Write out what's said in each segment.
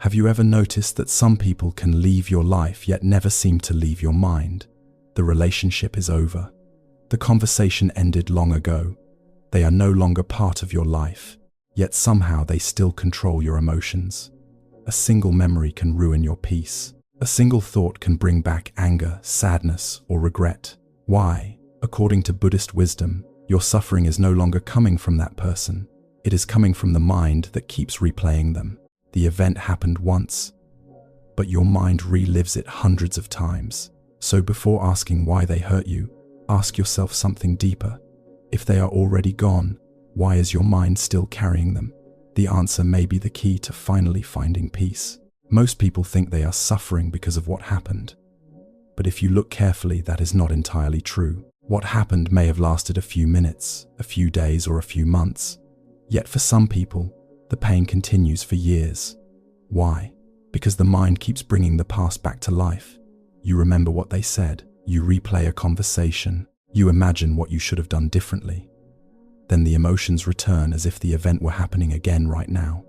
Have you ever noticed that some people can leave your life yet never seem to leave your mind? The relationship is over. The conversation ended long ago. They are no longer part of your life, yet somehow they still control your emotions. A single memory can ruin your peace. A single thought can bring back anger, sadness, or regret. Why? According to Buddhist wisdom, your suffering is no longer coming from that person. It is coming from the mind that keeps replaying them. The event happened once, but your mind relives it hundreds of times. So before asking why they hurt you, ask yourself something deeper. If they are already gone, why is your mind still carrying them? The answer may be the key to finally finding peace. Most people think they are suffering because of what happened. But if you look carefully, that is not entirely true. What happened may have lasted a few minutes, a few days, or a few months. Yet for some people, the pain continues for years. Why? Because the mind keeps bringing the past back to life. You remember what they said. You replay a conversation. You imagine what you should have done differently. Then the emotions return as if the event were happening again right now.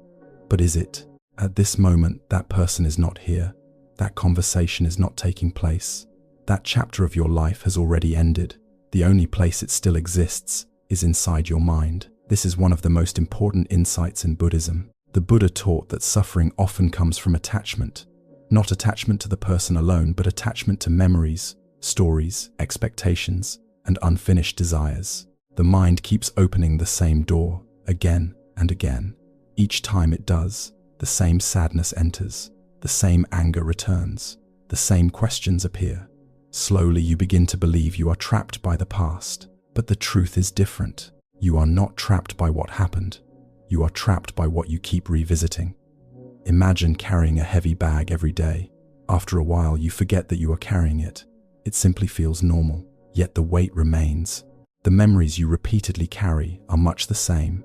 But is it? At this moment, that person is not here. That conversation is not taking place. That chapter of your life has already ended. The only place it still exists is inside your mind. This is one of the most important insights in Buddhism. The Buddha taught that suffering often comes from attachment. Not attachment to the person alone, but attachment to memories, stories, expectations, and unfinished desires. The mind keeps opening the same door again and again. Each time it does, the same sadness enters, the same anger returns, the same questions appear. Slowly you begin to believe you are trapped by the past, but the truth is different. You are not trapped by what happened. You are trapped by what you keep revisiting. Imagine carrying a heavy bag every day. After a while, you forget that you are carrying it. It simply feels normal, yet the weight remains. The memories you repeatedly carry are much the same.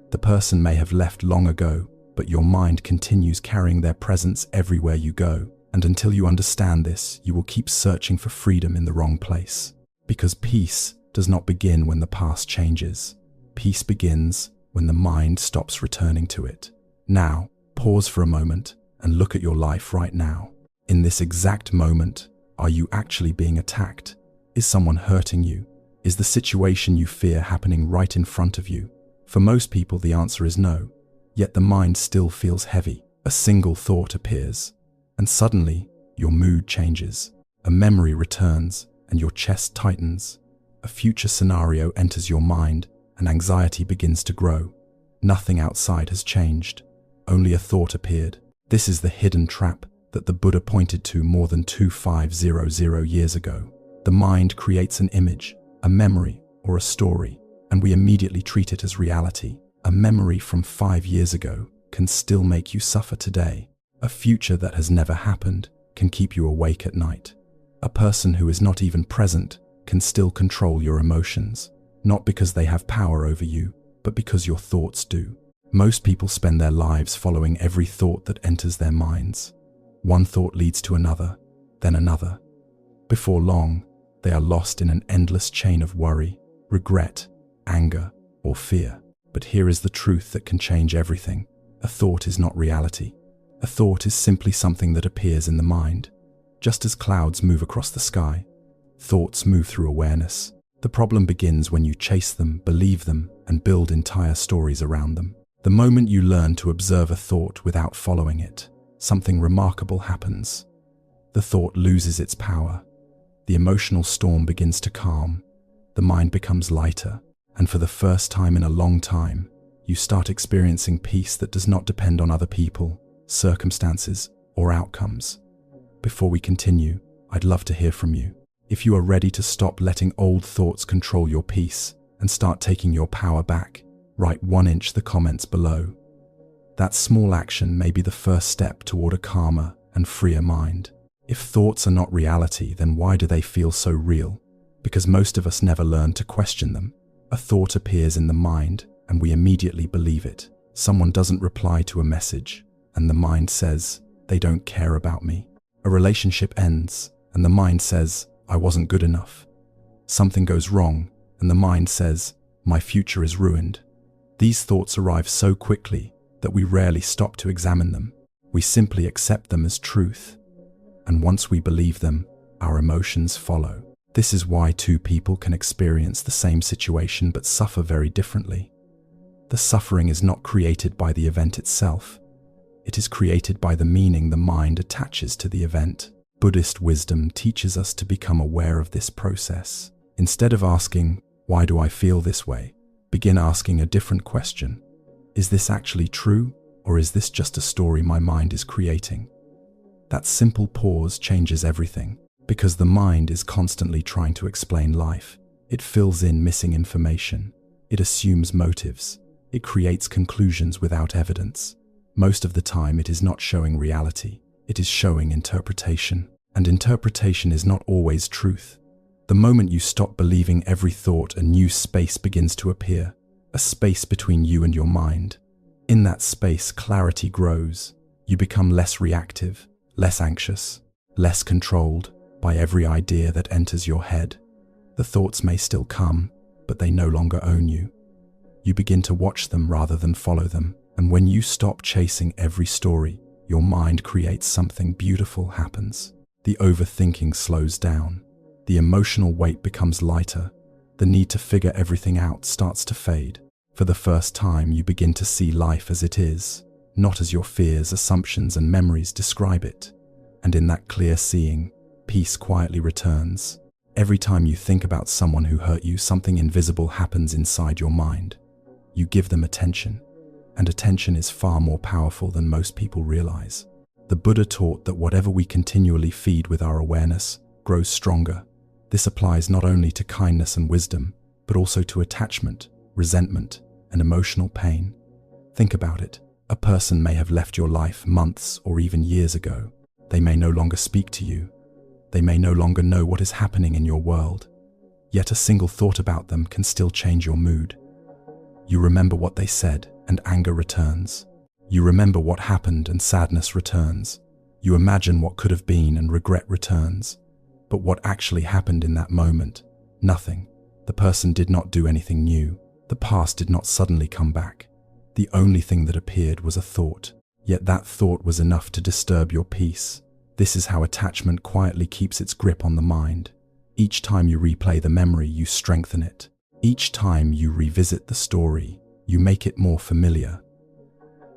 The person may have left long ago, but your mind continues carrying their presence everywhere you go. And until you understand this, you will keep searching for freedom in the wrong place. Because peace does not begin when the past changes. Peace begins when the mind stops returning to it. Now, pause for a moment and look at your life right now. In this exact moment, are you actually being attacked? Is someone hurting you? Is the situation you fear happening right in front of you? For most people, the answer is no. Yet the mind still feels heavy. A single thought appears, and suddenly your mood changes. A memory returns, and your chest tightens. A future scenario enters your mind, and anxiety begins to grow. Nothing outside has changed. Only a thought appeared. This is the hidden trap that the Buddha pointed to more than 2500 years ago. The mind creates an image, a memory, or a story, and we immediately treat it as reality. A memory from 5 years ago can still make you suffer today. A future that has never happened can keep you awake at night. A person who is not even present can still control your emotions, not because they have power over you, but because your thoughts do. Most people spend their lives following every thought that enters their minds. One thought leads to another, then another. Before long, they are lost in an endless chain of worry, regret, anger, or fear. But here is the truth that can change everything. A thought is not reality. A thought is simply something that appears in the mind. Just as clouds move across the sky, thoughts move through awareness. The problem begins when you chase them, believe them, and build entire stories around them. The moment you learn to observe a thought without following it, something remarkable happens. The thought loses its power. The emotional storm begins to calm. The mind becomes lighter. And for the first time in a long time, you start experiencing peace that does not depend on other people, circumstances, or outcomes. Before we continue, I'd love to hear from you. If you are ready to stop letting old thoughts control your peace and start taking your power back, write 1" the comments below. That small action may be the first step toward a calmer and freer mind. If thoughts are not reality, then why do they feel so real? Because most of us never learn to question them. A thought appears in the mind, and we immediately believe it. Someone doesn't reply to a message, and the mind says, they don't care about me. A relationship ends, and the mind says, I wasn't good enough. Something goes wrong, and the mind says, my future is ruined. These thoughts arrive so quickly that we rarely stop to examine them. We simply accept them as truth. And once we believe them, our emotions follow. This is why two people can experience the same situation but suffer very differently. The suffering is not created by the event itself. It is created by the meaning the mind attaches to the event. Buddhist wisdom teaches us to become aware of this process. Instead of asking, "Why do I feel this way?" begin asking a different question. Is this actually true, or is this just a story my mind is creating? That simple pause changes everything, because the mind is constantly trying to explain life. It fills in missing information. It assumes motives. It creates conclusions without evidence. Most of the time, it is not showing reality. It is showing interpretation. And interpretation is not always truth. The moment you stop believing every thought, a new space begins to appear, a space between you and your mind. In that space, clarity grows. You become less reactive, less anxious, less controlled by every idea that enters your head. The thoughts may still come, but they no longer own you. You begin to watch them rather than follow them. And when you stop chasing every story, your mind creates something beautiful happens. The overthinking slows down. The emotional weight becomes lighter. The need to figure everything out starts to fade. For the first time, you begin to see life as it is, not as your fears, assumptions, and memories describe it. And in that clear seeing, peace quietly returns. Every time you think about someone who hurt you, something invisible happens inside your mind. You give them attention, and attention is far more powerful than most people realize. The Buddha taught that whatever we continually feed with our awareness grows stronger. This applies not only to kindness and wisdom, but also to attachment, resentment, and emotional pain. Think about it. A person may have left your life months or even years ago. They may no longer speak to you. They may no longer know what is happening in your world. Yet a single thought about them can still change your mood. You remember what they said, and anger returns. You remember what happened, and sadness returns. You imagine what could have been, and regret returns. But what actually happened in that moment? Nothing. The person did not do anything new. The past did not suddenly come back. The only thing that appeared was a thought. Yet that thought was enough to disturb your peace. This is how attachment quietly keeps its grip on the mind. Each time you replay the memory, you strengthen it. Each time you revisit the story, you make it more familiar.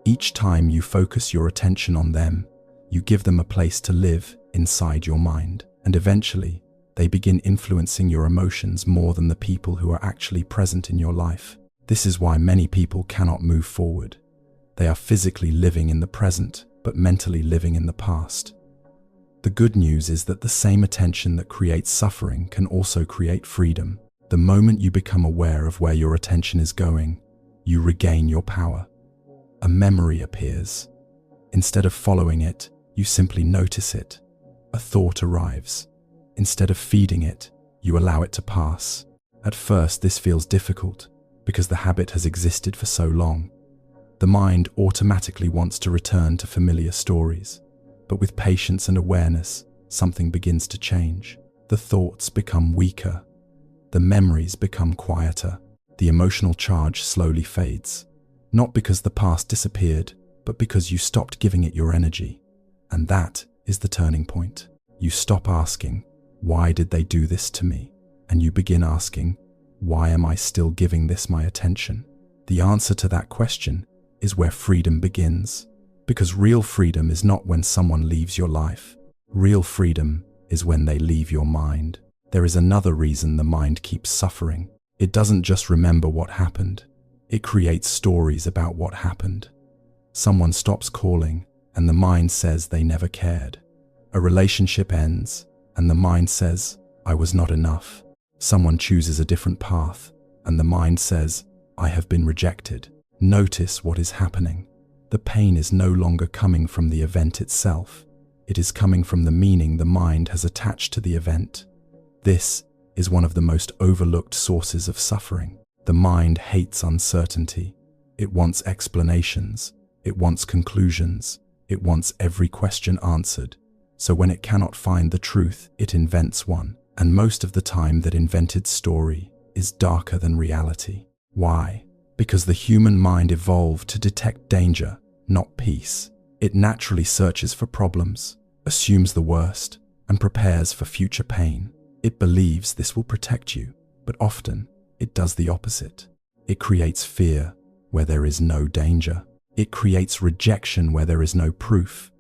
Each time you focus your attention on them, you give them a place to live inside your mind. And eventually, they begin influencing your emotions more than the people who are actually present in your life. This is why many people cannot move forward. They are physically living in the present, but mentally living in the past. The good news is that the same attention that creates suffering can also create freedom. The moment you become aware of where your attention is going, you regain your power. A memory appears. Instead of following it, you simply notice it. A thought arrives. Instead of feeding it, you allow it to pass. At first, this feels difficult because the habit has existed for so long. The mind automatically wants to return to familiar stories. But with patience and awareness, something begins to change. The thoughts become weaker. The memories become quieter. The emotional charge slowly fades. Not because the past disappeared, but because you stopped giving it your energy. And that is the turning point. You stop asking, "Why did they do this to me?" And you begin asking, "Why am I still giving this my attention?" The answer to that question is where freedom begins. Because real freedom is not when someone leaves your life. Real freedom is when they leave your mind. There is another reason the mind keeps suffering. It doesn't just remember what happened. It creates stories about what happened. Someone stops calling, and the mind says they never cared. A relationship ends, and the mind says, "I was not enough." Someone chooses a different path, and the mind says, "I have been rejected." Notice what is happening. The pain is no longer coming from the event itself. It is coming from the meaning the mind has attached to the event. This is one of the most overlooked sources of suffering. The mind hates uncertainty. It wants explanations. It wants conclusions. It wants every question answered. So when it cannot find the truth, it invents one. And most of the time, that invented story is darker than reality. Why? Because the human mind evolved to detect danger, not peace. It naturally searches for problems, assumes the worst, and prepares for future pain. It believes this will protect you, but often it does the opposite. It creates fear where there is no danger. It creates rejection where there is no proof.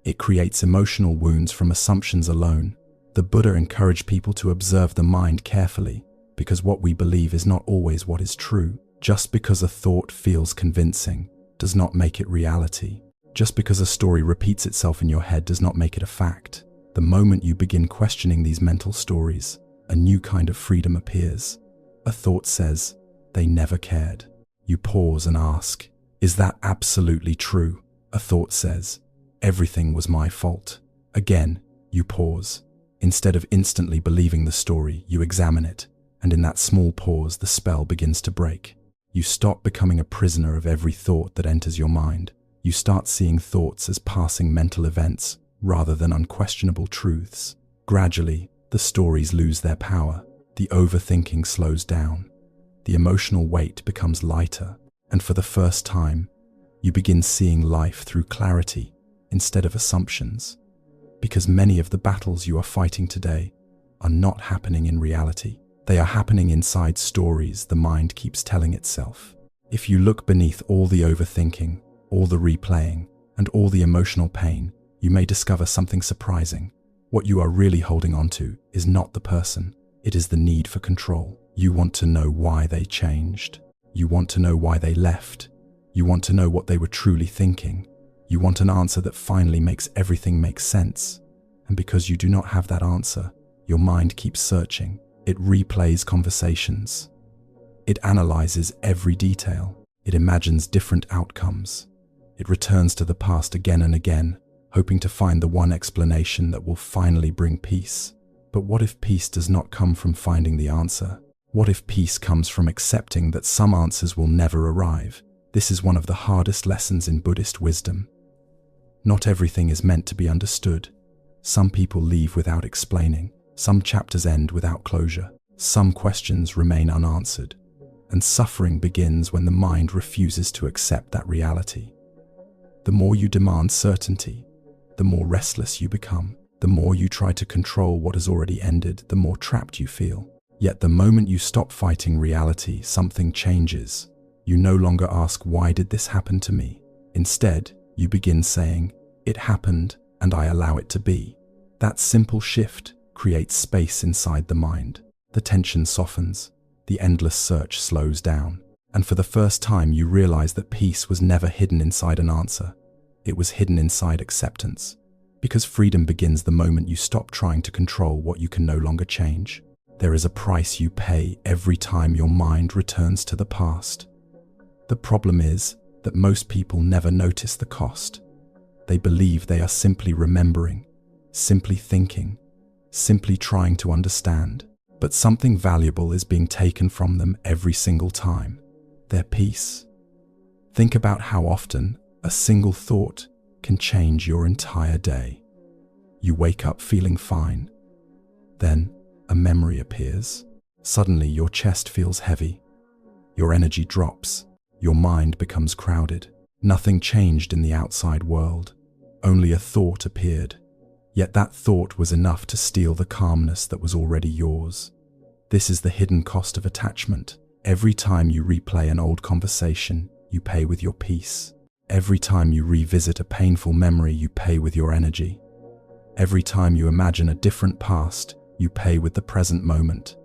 It creates emotional wounds from assumptions alone. The Buddha encouraged people to observe the mind carefully, because what we believe is not always what is true. Just because a thought feels convincing does not make it reality. Just because a story repeats itself in your head does not make it a fact. The moment you begin questioning these mental stories, a new kind of freedom appears. A thought says, "They never cared." You pause and ask, "Is that absolutely true?" A thought says, "Everything was my fault." Again, you pause. Instead of instantly believing the story, you examine it, and in that small pause, the spell begins to break. You stop becoming a prisoner of every thought that enters your mind. You start seeing thoughts as passing mental events rather than unquestionable truths. Gradually, the stories lose their power. The overthinking slows down. The emotional weight becomes lighter, and for the first time, you begin seeing life through clarity instead of assumptions. Because many of the battles you are fighting today are not happening in reality. They are happening inside stories the mind keeps telling itself. If you look beneath all the overthinking, all the replaying, and all the emotional pain, you may discover something surprising. What you are really holding on to is not the person. It is the need for control. You want to know why they changed. You want to know why they left. You want to know what they were truly thinking. You want an answer that finally makes everything make sense. And because you do not have that answer, your mind keeps searching. It replays conversations. It analyzes every detail. It imagines different outcomes. It returns to the past again and again, hoping to find the one explanation that will finally bring peace. But what if peace does not come from finding the answer? What if peace comes from accepting that some answers will never arrive? This is one of the hardest lessons in Buddhist wisdom. Not everything is meant to be understood. Some people leave without explaining. Some chapters end without closure. Some questions remain unanswered. And suffering begins when the mind refuses to accept that reality. The more you demand certainty, the more restless you become. The more you try to control what has already ended, the more trapped you feel. Yet the moment you stop fighting reality, something changes. You no longer ask, "Why did this happen to me?" Instead, you begin saying, "It happened, and I allow it to be." That simple shift creates space inside the mind. The tension softens, the endless search slows down, and for the first time you realize that peace was never hidden inside an answer. It was hidden inside acceptance. Because freedom begins the moment you stop trying to control what you can no longer change. There is a price you pay every time your mind returns to the past. The problem is that most people never notice the cost. They believe they are simply remembering, simply thinking, simply trying to understand. But something valuable is being taken from them every single time: their peace. Think about how often a single thought can change your entire day. You wake up feeling fine. Then a memory appears. Suddenly your chest feels heavy. Your energy drops. Your mind becomes crowded. Nothing changed in the outside world. Only a thought appeared. Yet that thought was enough to steal the calmness that was already yours. This is the hidden cost of attachment. Every time you replay an old conversation, you pay with your peace. Every time you revisit a painful memory, you pay with your energy. Every time you imagine a different past, you pay with the present moment.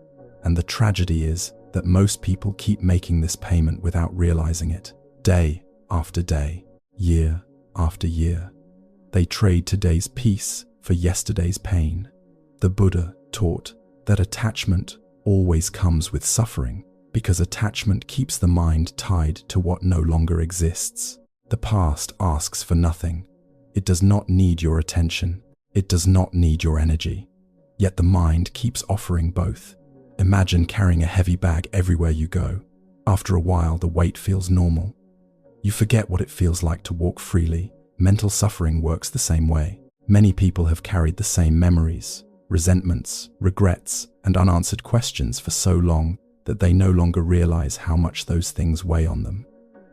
And the tragedy is that most people keep making this payment without realizing it. Day after day, year after year. They trade today's peace for yesterday's pain. The Buddha taught that attachment always comes with suffering, because attachment keeps the mind tied to what no longer exists. The past asks for nothing. It does not need your attention. It does not need your energy. Yet the mind keeps offering both. Imagine carrying a heavy bag everywhere you go. After a while, the weight feels normal. You forget what it feels like to walk freely. Mental suffering works the same way. Many people have carried the same memories, resentments, regrets, and unanswered questions for so long that they no longer realize how much those things weigh on them.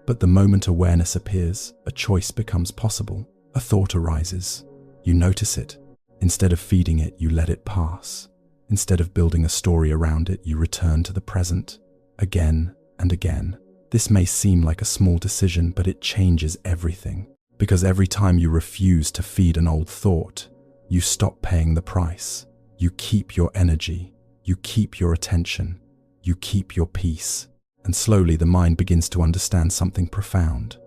But the moment awareness appears, a choice becomes possible. A thought arises. You notice it. Instead of feeding it, you let it pass. Instead of building a story around it, you return to the present, again and again. This may seem like a small decision, but it changes everything. Because every time you refuse to feed an old thought, you stop paying the price. You keep your energy. You keep your attention. You keep your peace. And slowly the mind begins to understand something profound.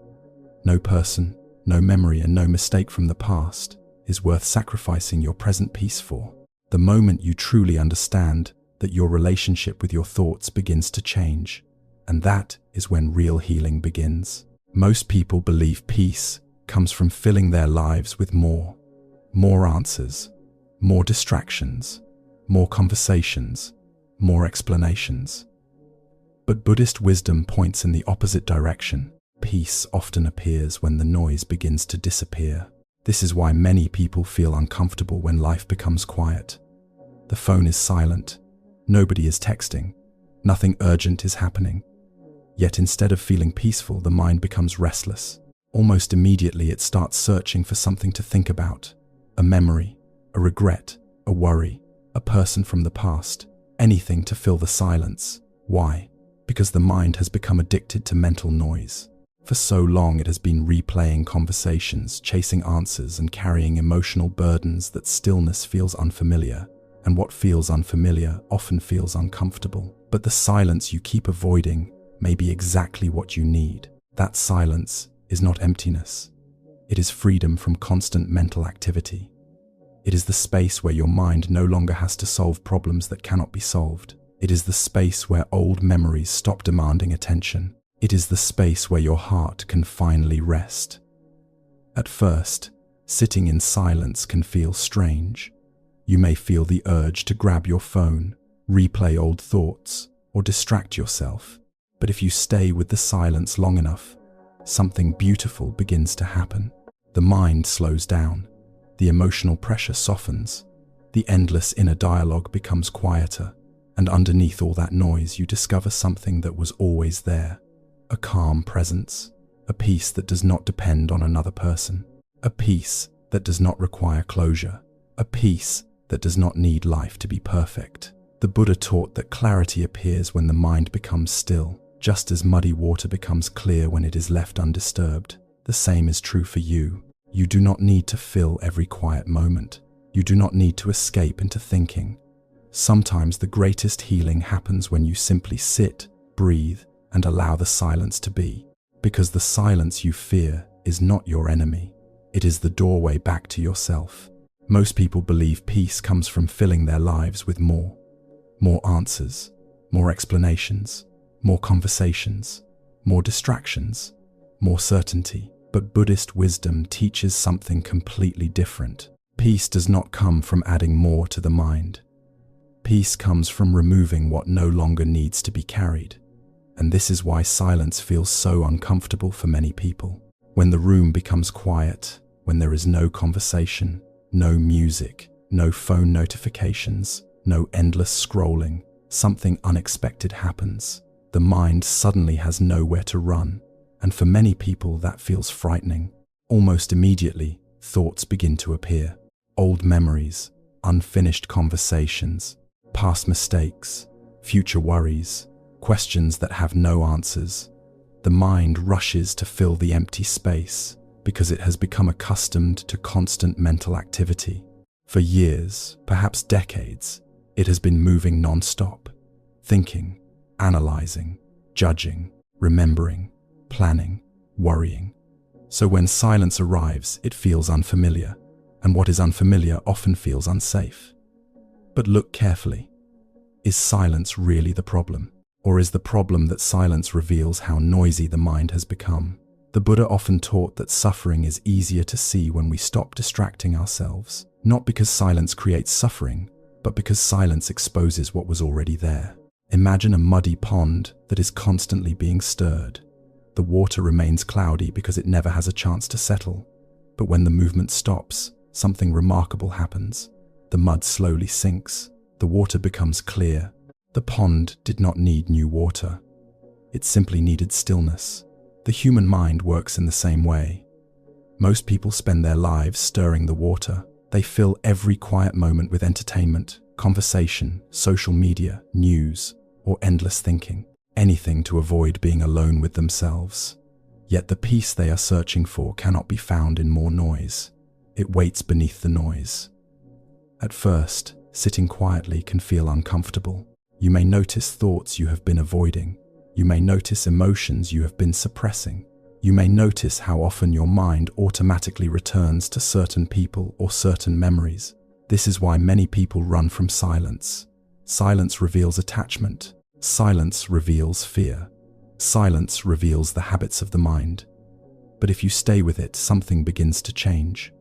No person, no memory, and no mistake from the past is worth sacrificing your present peace for. The moment you truly understand that, your relationship with your thoughts begins to change. And that is when real healing begins. Most people believe peace comes from filling their lives with more answers, more distractions, more conversations, more explanations. But Buddhist wisdom points in the opposite direction. Peace often appears when the noise begins to disappear. This is why many people feel uncomfortable when life becomes quiet. The phone is silent. Nobody is texting. Nothing urgent is happening. Yet instead of feeling peaceful, the mind becomes restless. Almost immediately it starts searching for something to think about. A memory, a regret, a worry, a person from the past. Anything to fill the silence. Why? Because the mind has become addicted to mental noise. For so long it has been replaying conversations, chasing answers, and carrying emotional burdens that stillness feels unfamiliar. And what feels unfamiliar often feels uncomfortable. But the silence you keep avoiding may be exactly what you need. That silence is not emptiness. It is freedom from constant mental activity. It is the space where your mind no longer has to solve problems that cannot be solved. It is the space where old memories stop demanding attention. It is the space where your heart can finally rest. At first, sitting in silence can feel strange. You may feel the urge to grab your phone, replay old thoughts, or distract yourself. But if you stay with the silence long enough, something beautiful begins to happen. The mind slows down. The emotional pressure softens. The endless inner dialogue becomes quieter. And underneath all that noise, you discover something that was always there. A calm presence. A peace that does not depend on another person. A peace that does not require closure. A peace that does not need life to be perfect. The Buddha taught that clarity appears when the mind becomes still. Just as muddy water becomes clear when it is left undisturbed, the same is true for you. You do not need to fill every quiet moment. You do not need to escape into thinking. Sometimes the greatest healing happens when you simply sit, breathe, and allow the silence to be. Because the silence you fear is not your enemy. It is the doorway back to yourself. Most people believe peace comes from filling their lives with more answers, more explanations, more conversations, more distractions, more certainty. But Buddhist wisdom teaches something completely different. Peace does not come from adding more to the mind. Peace comes from removing what no longer needs to be carried. And this is why silence feels so uncomfortable for many people. When the room becomes quiet, when there is no conversation, no music, no phone notifications, no endless scrolling, something unexpected happens. The mind suddenly has nowhere to run. And for many people that feels frightening. Almost immediately, thoughts begin to appear. Old memories, unfinished conversations, past mistakes, future worries, questions that have no answers. The mind rushes to fill the empty space because it has become accustomed to constant mental activity. For years, perhaps decades, it has been moving non-stop, thinking, analyzing, judging, remembering, planning, worrying. So when silence arrives, it feels unfamiliar, and what is unfamiliar often feels unsafe. But look carefully. Is silence really the problem? Or is the problem that silence reveals how noisy the mind has become? The Buddha often taught that suffering is easier to see when we stop distracting ourselves, not because silence creates suffering, but because silence exposes what was already there. Imagine a muddy pond that is constantly being stirred. The water remains cloudy because it never has a chance to settle. But when the movement stops, something remarkable happens. The mud slowly sinks. The water becomes clear. The pond did not need new water. It simply needed stillness. The human mind works in the same way. Most people spend their lives stirring the water. They fill every quiet moment with entertainment, conversation, social media, news, or endless thinking. Anything to avoid being alone with themselves. Yet the peace they are searching for cannot be found in more noise. It waits beneath the noise. At first, sitting quietly can feel uncomfortable. You may notice thoughts you have been avoiding. You may notice emotions you have been suppressing. You may notice how often your mind automatically returns to certain people or certain memories. This is why many people run from silence. Silence reveals attachment. Silence reveals fear. Silence reveals the habits of the mind. But if you stay with it, something begins to change.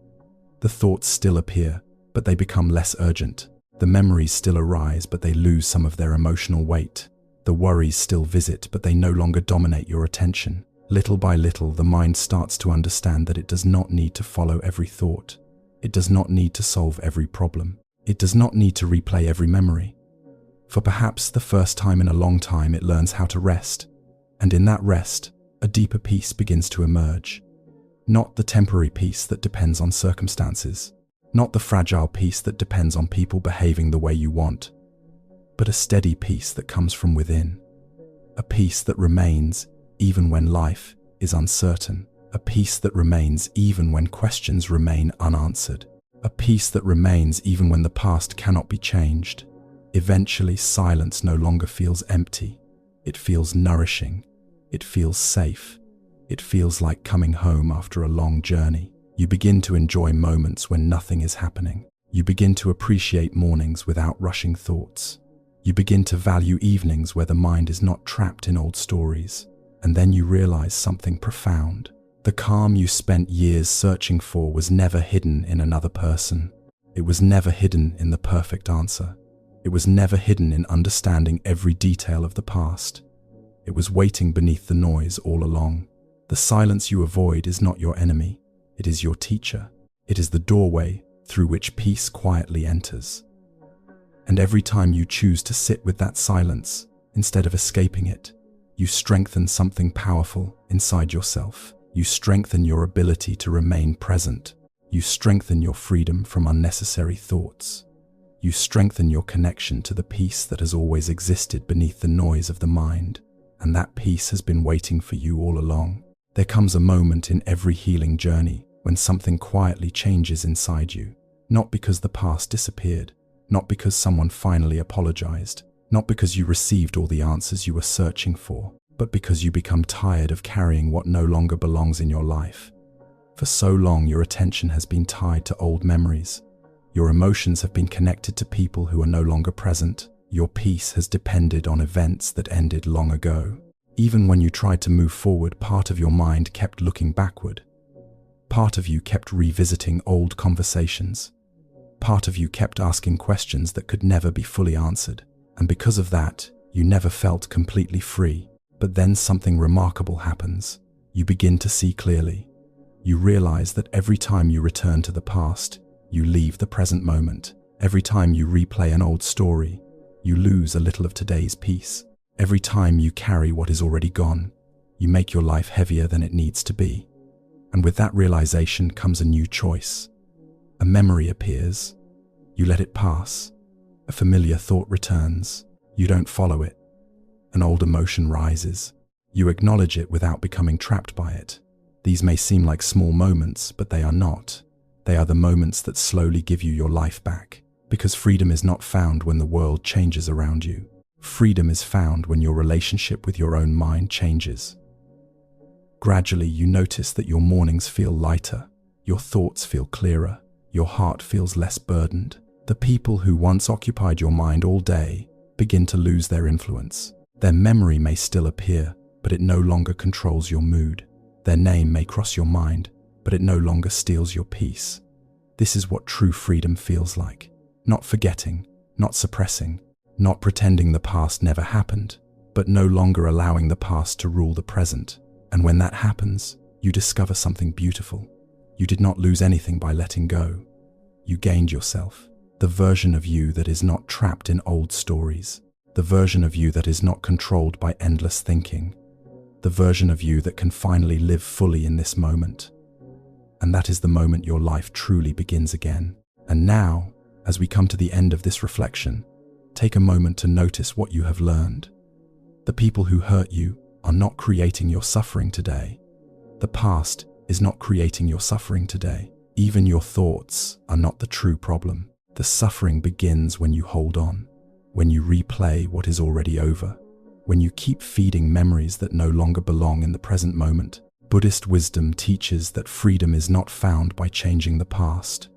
The thoughts still appear, but they become less urgent. The memories still arise, but they lose some of their emotional weight. The worries still visit, but they no longer dominate your attention. Little by little, the mind starts to understand that it does not need to follow every thought. It does not need to solve every problem. It does not need to replay every memory. For perhaps the first time in a long time, it learns how to rest. And in that rest, a deeper peace begins to emerge. Not the temporary peace that depends on circumstances. Not the fragile peace that depends on people behaving the way you want. But a steady peace that comes from within. A peace that remains even when life is uncertain. A peace that remains even when questions remain unanswered. A peace that remains even when the past cannot be changed. Eventually, silence no longer feels empty. It feels nourishing. It feels safe. It feels like coming home after a long journey. You begin to enjoy moments when nothing is happening. You begin to appreciate mornings without rushing thoughts. You begin to value evenings where the mind is not trapped in old stories. And then you realize something profound. The calm you spent years searching for was never hidden in another person. It was never hidden in the perfect answer. It was never hidden in understanding every detail of the past. It was waiting beneath the noise all along. The silence you avoid is not your enemy. It is your teacher. It is the doorway through which peace quietly enters. And every time you choose to sit with that silence, instead of escaping it, you strengthen something powerful inside yourself. You strengthen your ability to remain present. You strengthen your freedom from unnecessary thoughts. You strengthen your connection to the peace that has always existed beneath the noise of the mind. And that peace has been waiting for you all along. There comes a moment in every healing journey when something quietly changes inside you. Not because the past disappeared. Not because someone finally apologized. Not because you received all the answers you were searching for, but because you become tired of carrying what no longer belongs in your life. For so long, your attention has been tied to old memories. Your emotions have been connected to people who are no longer present. Your peace has depended on events that ended long ago. Even when you tried to move forward, part of your mind kept looking backward. Part of you kept revisiting old conversations. Part of you kept asking questions that could never be fully answered. And because of that, you never felt completely free. But then something remarkable happens. You begin to see clearly. You realize that every time you return to the past, you leave the present moment. Every time you replay an old story, you lose a little of today's peace. Every time you carry what is already gone, you make your life heavier than it needs to be. And with that realization comes a new choice. A memory appears. You let it pass. A familiar thought returns. You don't follow it. An old emotion rises. You acknowledge it without becoming trapped by it. These may seem like small moments, but they are not. They are the moments that slowly give you your life back. Because freedom is not found when the world changes around you. Freedom is found when your relationship with your own mind changes. Gradually, you notice that your mornings feel lighter. Your thoughts feel clearer. Your heart feels less burdened. The people who once occupied your mind all day begin to lose their influence. Their memory may still appear, but it no longer controls your mood. Their name may cross your mind, but it no longer steals your peace. This is what true freedom feels like. Not forgetting, not suppressing, not pretending the past never happened, but no longer allowing the past to rule the present. And when that happens, you discover something beautiful. You did not lose anything by letting go. You gained yourself. The version of you that is not trapped in old stories. The version of you that is not controlled by endless thinking. The version of you that can finally live fully in this moment. and that is the moment your life truly begins again. And now, as we come to the end of this reflection, take a moment to notice what you have learned. The people who hurt you are not creating your suffering today. The past is not creating your suffering today. Even your thoughts are not the true problem. The suffering begins when you hold on, when you replay what is already over, when you keep feeding memories that no longer belong in the present moment. Buddhist wisdom teaches that freedom is not found by changing the past.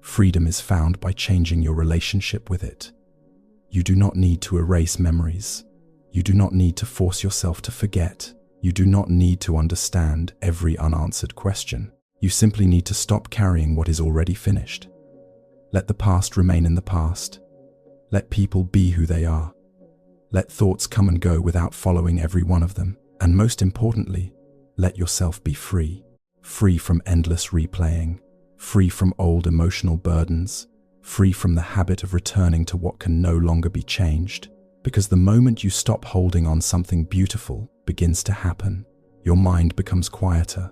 Freedom is found by changing your relationship with it. You do not need to erase memories. You do not need to force yourself to forget. You do not need to understand every unanswered question. You simply need to stop carrying what is already finished. Let the past remain in the past. Let people be who they are. Let thoughts come and go without following every one of them. And most importantly, let yourself be free. Free from endless replaying. Free from old emotional burdens. Free from the habit of returning to what can no longer be changed. Because the moment you stop holding on, something beautiful begins to happen. Your mind becomes quieter.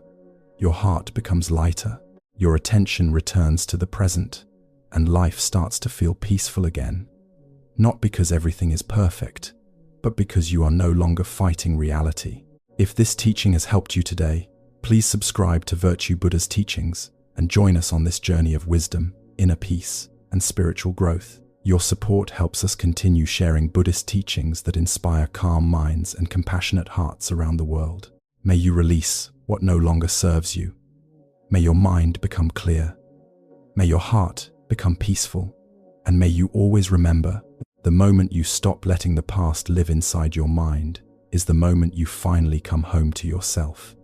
Your heart becomes lighter. Your attention returns to the present. And life starts to feel peaceful again. Not because everything is perfect, but because you are no longer fighting reality. If this teaching has helped you today, please subscribe to Virtue Buddha's teachings and join us on this journey of wisdom, inner peace, and spiritual growth. Your support helps us continue sharing Buddhist teachings that inspire calm minds and compassionate hearts around the world. May you release what no longer serves you. May your mind become clear. May your heart become peaceful. And may you always remember, the moment you stop letting the past live inside your mind is the moment you finally come home to yourself.